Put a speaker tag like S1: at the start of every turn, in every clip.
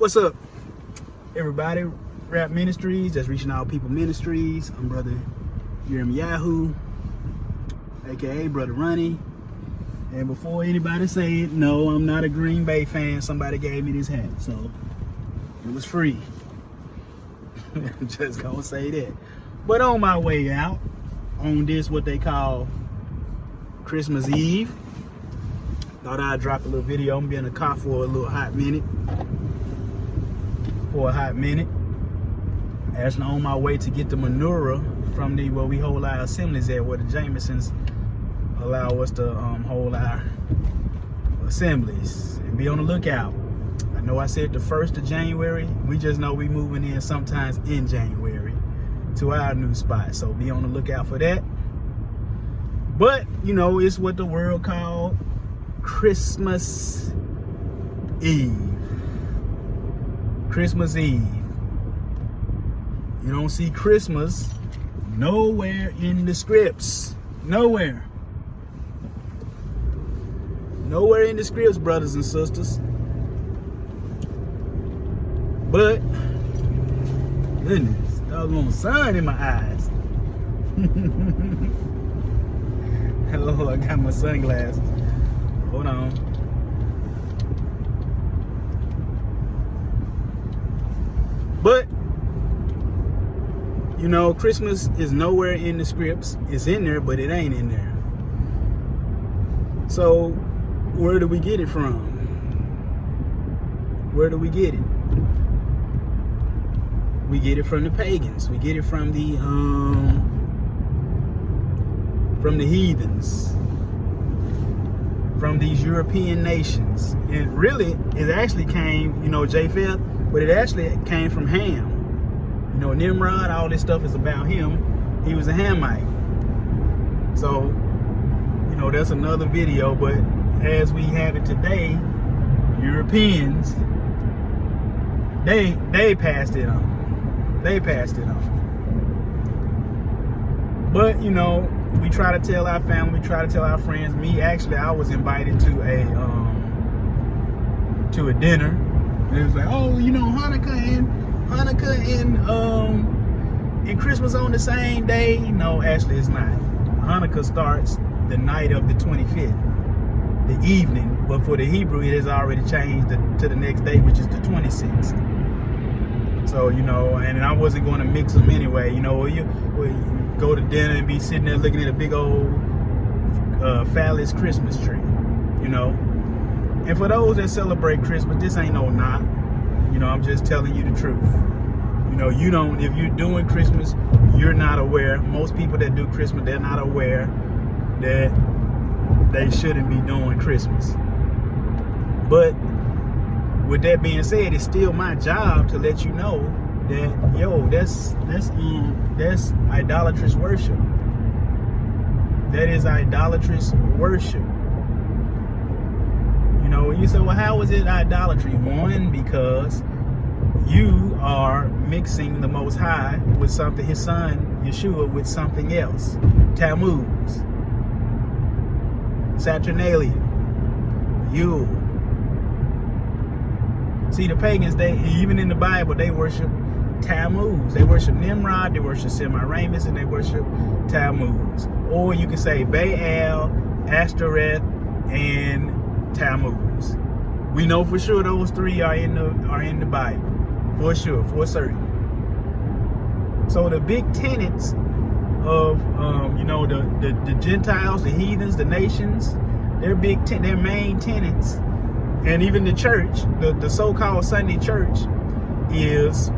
S1: What's up, everybody? Rap Ministries, that's Reaching Out People Ministries. I'm Brother Yahoo, aka Brother Ronnie. And before anybody say it, no, I'm not a Green Bay fan. Somebody gave me this hat, so it was free. Just gonna say that. But on my way out, on this what they call Christmas Eve, thought I'd drop a little video. I'm gonna be in the car for a hot minute. Actually on my way to get the menorah from where we hold our assemblies at, where the Jamesons allow us to hold our assemblies, and be on the lookout. I know I said the 1st of January. We just know we moving in sometimes in January to our new spot, so be on the lookout for that. But you know, it's what the world called Christmas Eve. Christmas Eve. You don't see Christmas nowhere in the scripts. Nowhere in the scripts, brothers and sisters. But goodness, doggone sun in my eyes. Hello, I got my sunglasses. Hold on. But you know, Christmas is nowhere in the scripts. It's in there, but it ain't in there. So where do we get it from? Where do we get it? We get it from the pagans. We get it from the heathens, from these European nations. And really, it actually came, you know, Japheth, but it actually came from Ham. You know, Nimrod, all this stuff is about him. He was a Hamite. So, you know, that's another video. But as we have it today, Europeans, they passed it on. They passed it on. But, you know, we try to tell our family, we try to tell our friends. Me, actually, I was invited to a dinner. And it was like, oh, you know, Hanukkah and Christmas on the same day. No, actually it's not. Hanukkah starts the night of the 25th, the evening, but for the Hebrew it has already changed to the next day, which is the 26th. So, you know, and I wasn't going to mix them anyway. You know, you go to dinner and be sitting there looking at a big old phallus Christmas tree, you know. And for those that celebrate Christmas, this ain't no knock. You know, I'm just telling you the truth. You know, you don't, if you're doing Christmas, you're not aware. Most people that do Christmas, they're not aware that they shouldn't be doing Christmas. But with that being said, it's still my job to let you know that, yo, that's idolatrous worship. That is idolatrous worship. You know, you say, well, how is it idolatry? One, because you are mixing the Most High with something, his son, Yeshua, with something else. Tammuz, Saturnalia, Yule. See, the pagans, they, even in the Bible, they worship Tammuz. They worship Nimrod, they worship Semiramis, and they worship Tammuz. Or you can say Baal, Ashtoreth, and Tammuz. We know for sure those three are in the Bible. For sure, for certain. So the big tenets of you know, the Gentiles, the heathens, the nations, their main tenets, and even the church, the so-called Sunday church, is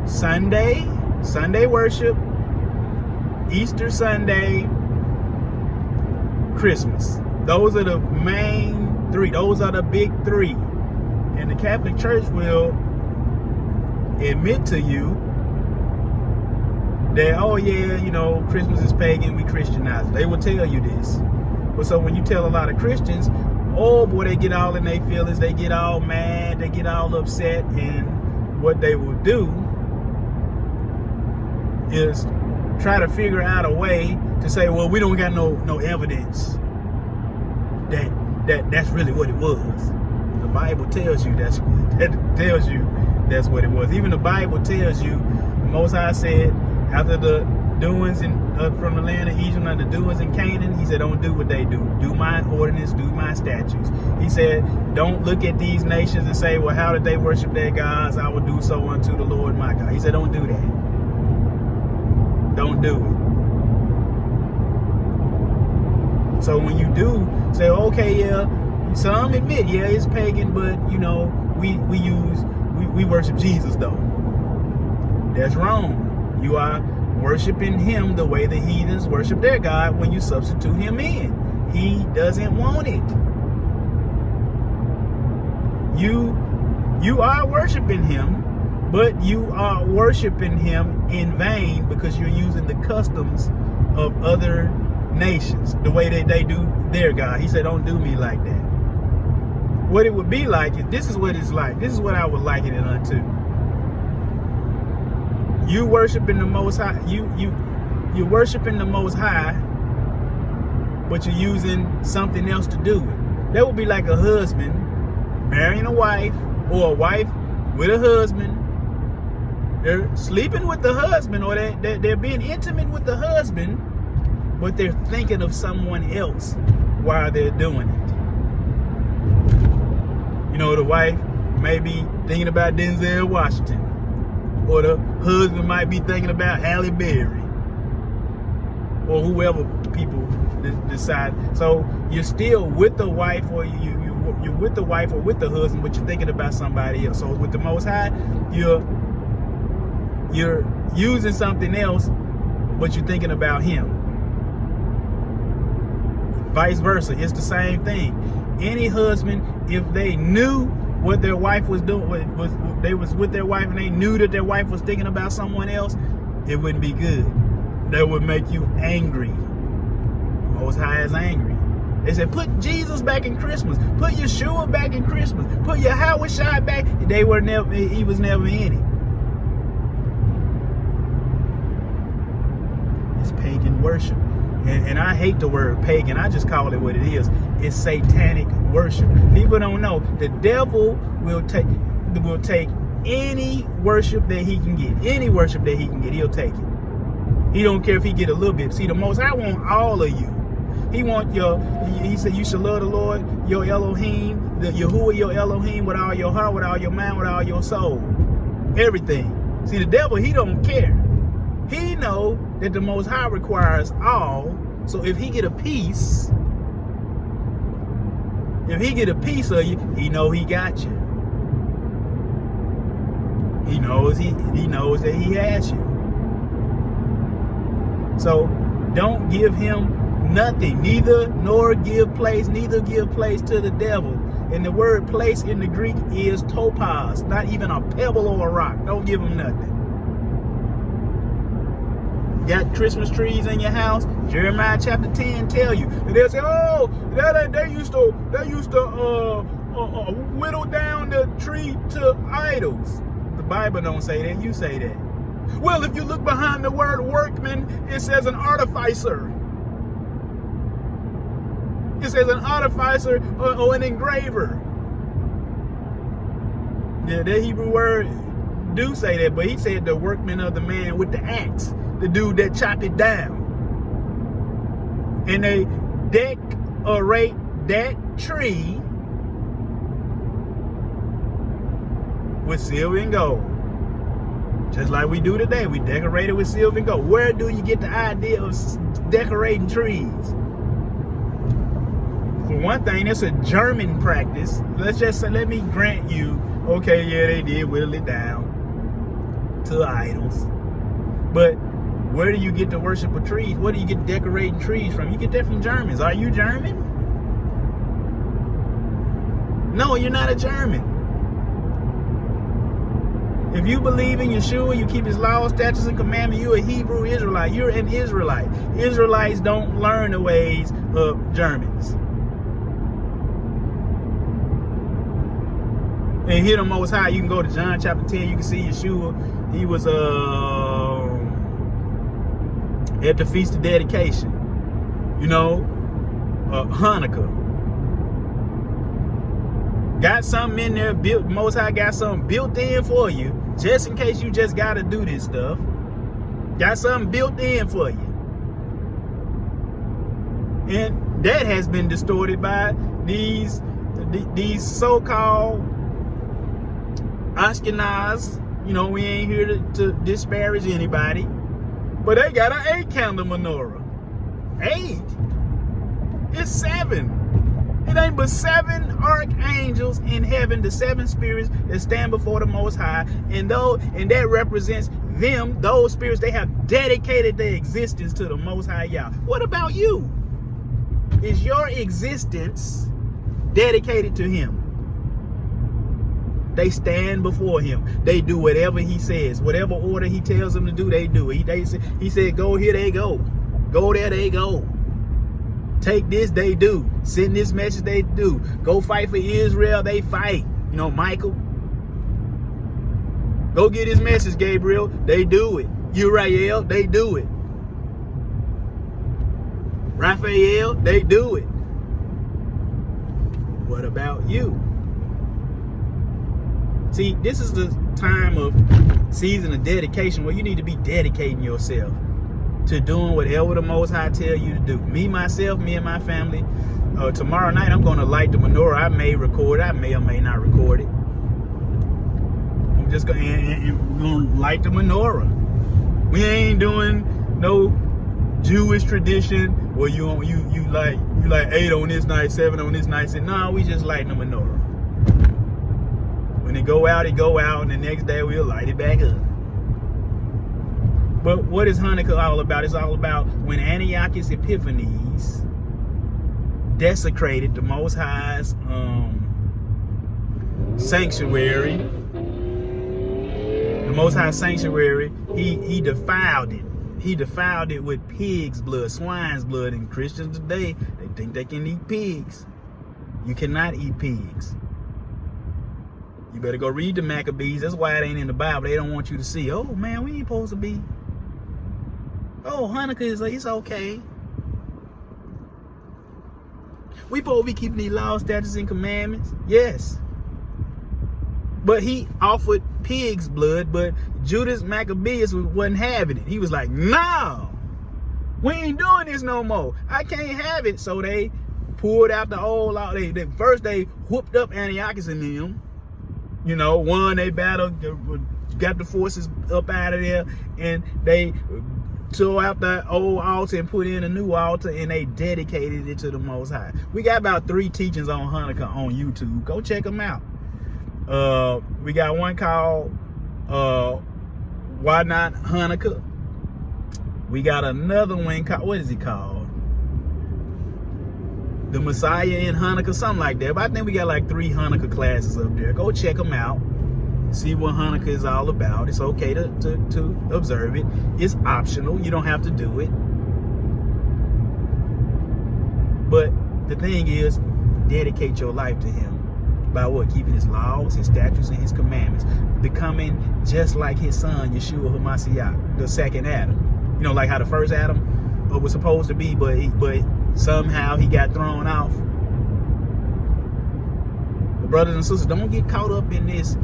S1: Sunday worship, Easter Sunday, Christmas. Those are the main three. Those are the big three. And the Catholic Church will admit to you that, oh yeah, you know, Christmas is pagan, we Christianize it. They will tell you this. But so when you tell a lot of Christians, oh boy, they get all in their feelings, they get all mad, they get all upset, and what they will do is try to figure out a way to say, well, we don't got no evidence that that's really what it was. the Bible tells you that's what it was. Even the Bible tells you, the Most High said, after the doings from the land of Egypt and the doings in Canaan, he said, don't do what they do. Do my ordinance, do my statutes. He said, don't look at these nations and say, well, how did they worship their gods? I will do so unto the Lord my God. He said, don't do that. Don't do it. So when you do say, okay, yeah, some admit, yeah, it's pagan, but you know, we worship Jesus though. That's wrong. You are worshiping him the way the heathens worship their God when you substitute him in. He doesn't want it. You are worshiping him, but you are worshiping him in vain because you're using the customs of other nations, the way that they do their God. He said, don't do me like that. What it would be like is, this is what it's like. This is what I would liken it unto. You worshiping the Most High. You're worshiping the Most High, but you're using something else to do it. That would be like a husband marrying a wife, or a wife with a husband. They're sleeping with the husband, or they're being intimate with the husband, but they're thinking of someone else while they're doing it. You know, the wife may be thinking about Denzel Washington, or the husband might be thinking about Halle Berry, or whoever people decide. So you're still with the wife, or you're with the wife or with the husband, but you're thinking about somebody else. So with the Most High, you're using something else, but you're thinking about him. Vice versa, it's the same thing. Any husband, if they knew what their wife was doing, they was with their wife and they knew that their wife was thinking about someone else, it wouldn't be good. That would make you angry. Most High is angry. They said, put Jesus back in Christmas. Put Yeshua back in Christmas. Put Yahweh Shai back. He was never in it. It's pagan worship. And I hate the word pagan. I just call it what it is. It's satanic worship. People don't know. The devil will take any worship that he can get. Any worship that he can get, he'll take it. He don't care if he get a little bit. See, the Most High want all of you. He said you should love the Lord, your Elohim, the Yahuwah, your Elohim, with all your heart, with all your mind, with all your soul. Everything. See, the devil, he don't care. He know that the Most High requires all. So if he get a piece, of you, he know he got you. He knows that he has you. So don't give him nothing, neither give place to the devil. And the word place in the Greek is topaz, not even a pebble or a rock. Don't give him nothing. Got Christmas trees in your house? Jeremiah chapter 10 tell you. And they'll say, oh, they used to whittle down the tree to idols. The Bible don't say that. You say that. Well, if you look behind the word workman, it says an artificer. It says an artificer or an engraver. Yeah, that Hebrew word do say that, but he said the workman of the man with the axe, the dude that chop it down. And they decorate that tree with silver and gold. Just like we do today, we decorate it with silver and gold. Where do you get the idea of decorating trees? For one thing, it's a German practice. Let's just say, let me grant you, okay, yeah, they did whittle it down to idols. But where do you get the worship of trees? Where do you get decorating trees from? You get that from Germans. Are you German? No, you're not a German. If you believe in Yeshua, you keep his laws, statutes, and commandments, you're a Hebrew Israelite. You're an Israelite. Israelites don't learn the ways of Germans. And here the Most High, you can go to John chapter 10, you can see Yeshua. He was at the Feast of Dedication, Hanukkah. Got something in there built. Most High got something built in for you, just in case you just got to do this stuff. Got something built in for you. And that has been distorted by these so-called Ashkenaz. You know, we ain't here to disparage anybody. But they got an 8-candle menorah. 8. It's 7. It ain't but 7 archangels in heaven, the 7 spirits that stand before the Most High. And that represents them, those spirits, they have dedicated their existence to the Most High Yah. What about you? Is your existence dedicated to Him? They stand before Him. They do whatever He says. Whatever order He tells them to do, they do. He said, go here, they go. Go there, they go. Take this, they do. Send this message, they do. Go fight for Israel, they fight. You know, Michael. Go get his message, Gabriel. They do it. Uriel, they do it. Raphael, they do it. What about you? See, this is the time of season of dedication where you need to be dedicating yourself to doing whatever the Most High tell you to do. Me, myself, me and my family. Tomorrow night, I'm going to light the menorah. I may record it. I may or may not record it. I'm just going to light the menorah. We ain't doing no Jewish tradition where you like 8 on this night, 7 on this night. No, we just lighting the menorah. When it go out, and the next day we'll light it back up. But what is Hanukkah all about? It's all about when Antiochus Epiphanes desecrated the Most High's sanctuary. The Most High sanctuary, he defiled it. He defiled it with pig's blood, swine's blood. And Christians today, they think they can eat pigs. You cannot eat pigs. You better go read the Maccabees. That's why it ain't in the Bible. They don't want you to see, oh man, we ain't supposed to be. Oh, Hanukkah is it's okay. We supposed to be keeping these laws, statutes, and commandments. Yes. But he offered pig's blood, but Judas Maccabeus wasn't having it. He was like, no, we ain't doing this no more. I can't have it. So they pulled out the old law. First they whooped up Antiochus and them. You know, won they battle, got the forces up out of there, and they tore out the old altar and put in a new altar, and they dedicated it to the Most High. We got about 3 teachings on Hanukkah on YouTube. Go check them out. We got one called Why Not Hanukkah. We got another one called, what is it called? The Messiah in Hanukkah, something like that. But I think we got like 3 Hanukkah classes up there. Go check them out. See what Hanukkah is all about. It's okay to observe it. It's optional. You don't have to do it. But the thing is, dedicate your life to Him. By what? Keeping His laws, His statutes, and His commandments. Becoming just like His Son, Yeshua HaMashiach, the second Adam. You know, like how the first Adam was supposed to be, but somehow he got thrown off. But brothers and sisters, don't get caught up in this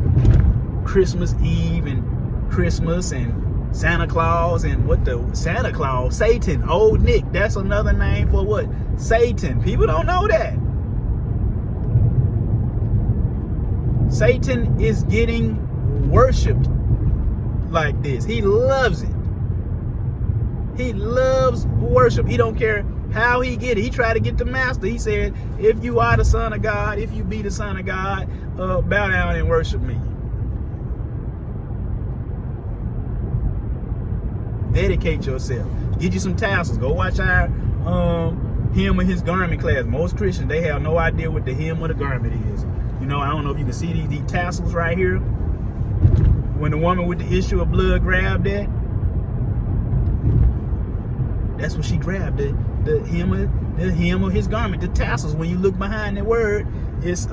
S1: Christmas Eve and Christmas and Santa Claus and what the Santa Claus, Satan, Old Nick. That's another name for what? Satan. People don't know that. Satan is getting worshipped like this. He loves it. He loves worship. He don't care how he get it. He tried to get the master. He said, if you are the Son of God, if you be the Son of God, bow down and worship me. Dedicate yourself. Get you some tassels. Go watch our hem of his garment class. Most Christians, they have no idea what the hem of the garment is. You know, I don't know if you can see these tassels right here. When the woman with the issue of blood grabbed that, that's what she grabbed. The hem of his garment, the tassels. When you look behind the word, it's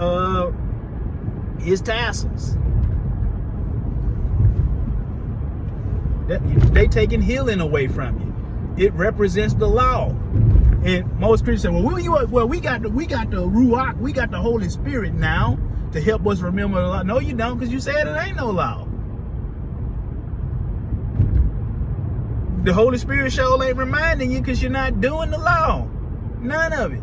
S1: tassels. They taking healing away from you. It represents the law. And most Christians say, well, we got the Ruach, we got the Holy Spirit now. to help us remember the law. No, you don't, because you said it ain't no law. The Holy Spirit sure ain't reminding you because you're not doing the law. None of it.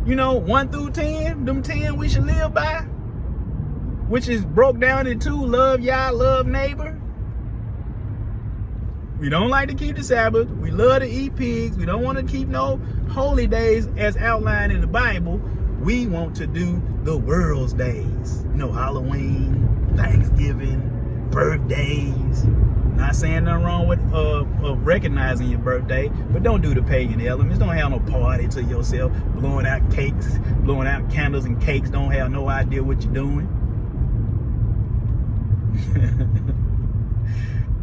S1: 1 through 10, them 10 we should live by, which is broke down into love Yah, love neighbor. We don't like to keep the Sabbath. We love to eat pigs. We don't want to keep no holy days as outlined in the Bible. We want to do the world's days. Halloween, Thanksgiving, birthdays. Not saying nothing wrong with recognizing your birthday, but don't do the pagan elements. Don't have no party to yourself, blowing out cakes, blowing out candles and cakes. Don't have no idea what you're doing.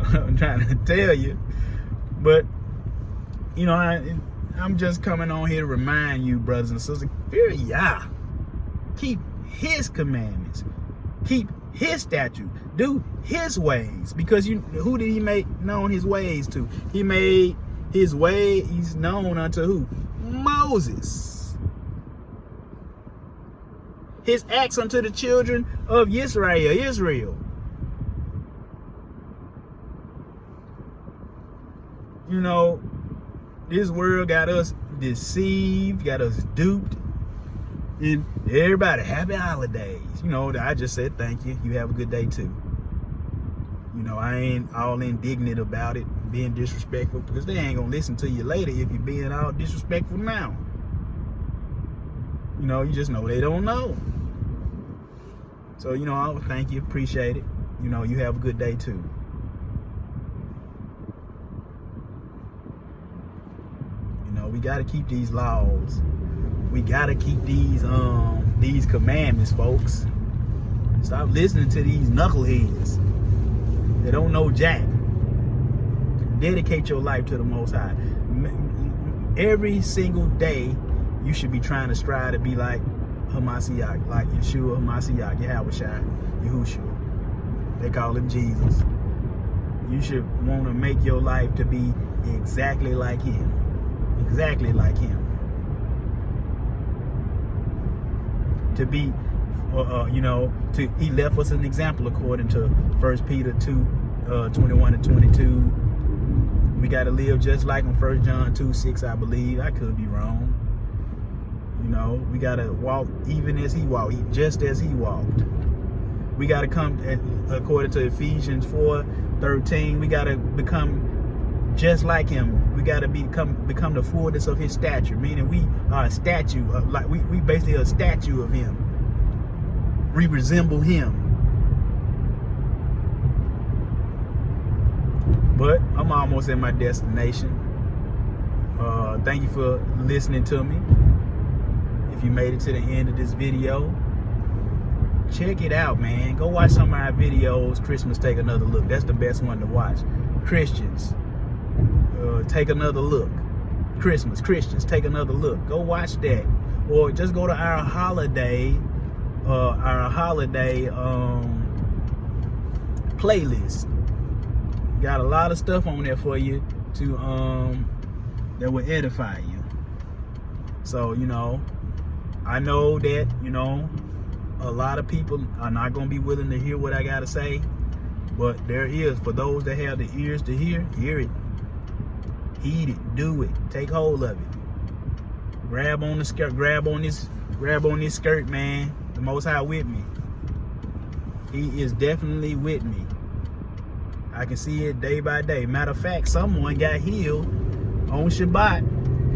S1: I'm trying to tell you, but I'm just coming on here to remind you, brothers and sisters, fear Yah. Keep His commandments. Keep His statute. Do His ways, because who did He make known His ways to? He made His ways known unto who? Moses. His acts unto the children of Israel. This world got us deceived, got us duped, and everybody, happy holidays. I just said thank you. You have a good day too. I ain't all indignant about it, being disrespectful, because they ain't gonna listen to you later if you're being all disrespectful now. You just know they don't know. So, I thank you, appreciate it. You have a good day too. We got to keep these laws. We got to keep these commandments, folks. Stop listening to these knuckleheads. They don't know jack. Dedicate your life to the Most High. Every single day, you should be trying to strive to be like Hamashiach, like Yeshua Hamashiach, Yahushua. They call him Jesus. You should want to make your life to be exactly like him. Exactly like him. To be, he left us an example according to 1 Peter 2, 21 and 22. We got to live just like him, 1 John 2, 6, I believe. I could be wrong. We got to walk even as he walked, just as he walked. We got to come, according to Ephesians 4, 13, we got to become just like him. We got to become the fullness of his stature, meaning we are a statue of, like we basically a statue of him. We resemble him. But I'm almost at my destination. Thank you for listening to me. If you made it to the end of this video, check it out, man. Go watch some of our videos. Christmas, Take Another Look. That's the best one to watch. Christians, Take Another Look. Christians, Take Another Look. Go watch that, or just go to our holiday playlist. Got a lot of stuff on there for you to that will edify you. So I know that a lot of people are not going to be willing to hear what I got to say, but there is, for those that have the ears to hear it. Heed it, do it, take hold of it. Grab on the skirt, grab on this skirt, man. The Most High with me. He is definitely with me. I can see it day by day. Matter of fact, someone got healed on Shabbat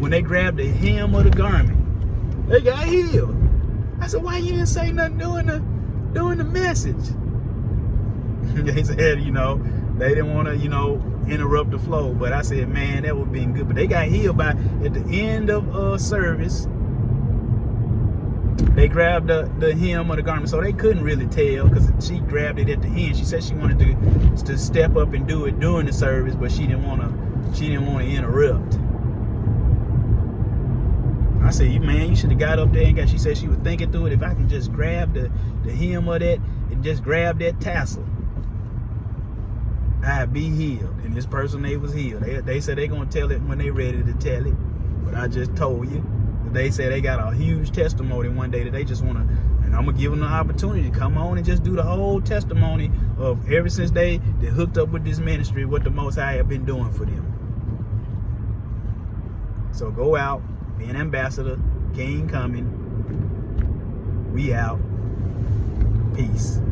S1: when they grabbed the hem of the garment. They got healed. I said, why you didn't say nothing during the message? They said, they didn't want to, interrupt the flow. But I said, man, that would have been good. But they got healed at the end of service. They grabbed the hem of the garment, so they couldn't really tell because she grabbed it at the end. She said she wanted to step up and do it during the service, but she didn't want to interrupt. I said, man, you should have got up there and got. She said she was thinking through it. If I can just grab the hem of that and just grab that tassel, I'd be healed. And this person, they was healed. They said they're going to tell it when they ready to tell it. But I just told you. They said they got a huge testimony one day that they just want to And I'm going to give them the opportunity to come on and just do the whole testimony of ever since they hooked up with this ministry, what the Most High have been doing for them. So go out, be an ambassador, King coming. We out. Peace.